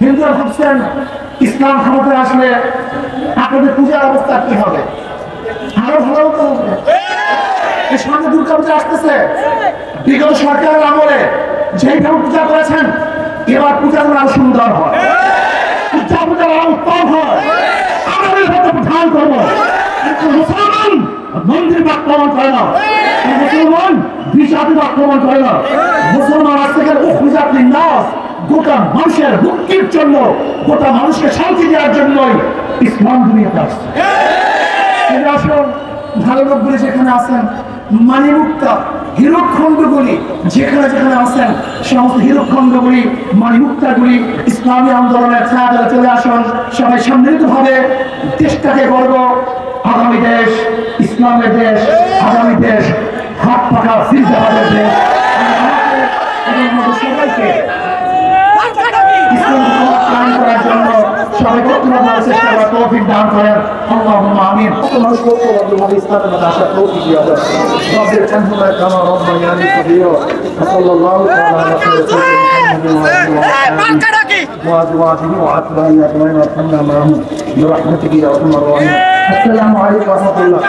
হিন্দুরা ভাবছেন ইসলাম ক্ষমতায় আসলে আপনাদের পূজার অবস্থা কি হবে, আরো ভালো তো হবে। সামনে দুর্গাপূজা আসতেছে, বিগত সরকারের আমলে যেইভাবে পূজা করেছেন এবার পূজাগুলো আরো সুন্দর হয়, পূজা আরো উত্তম হয়, আমাদের হয়তো ধ্যান করবো। কিন্তু মুসলমান মন্দির আক্রমণ করে না, মুসলমান বিষাদের আক্রমণ করে না, মুসলমান আজ থেকে উপজাতির নাচ গোটা মানুষের মুক্তির জন্য, গোটা মানুষকে শান্তি দেওয়ার জন্যই ইসলাম দুনিয়াতে আসছে। আসুন ভালো লোকগুলি যেখানে আছেন, মানিমুক্তা হীরকখণ্ডগুলি যেখানে যেখানে আছেন, সমস্ত হীরকখণ্ডগুলি মানিমুক্তাগুলি ইসলামী আন্দোলনের ছায়া চলে আসুন। সবাই সম্মিলিতভাবে দেশটাকে গর্ব, আগামী দেশ ইসলামের দেশ, আগামী দেশ হাত পাখা জিন্দাবাদের দেশ। সবাইকে ইসলাম করার জন্য সবাই চেষ্টা করার তৌফিক দান করেন। اللهم آمين. الله يوفقك وبالإسلام والعافية توفيق يا رب. رب ارحمهما كما ربياني صغيرا. وصلى الله تعالى على سيدنا محمد وأزواجه وأتباعه أجمعين وارحمنا معهم برحمتك يا أرحم الراحمين. السلام عليكم ورحمة الله.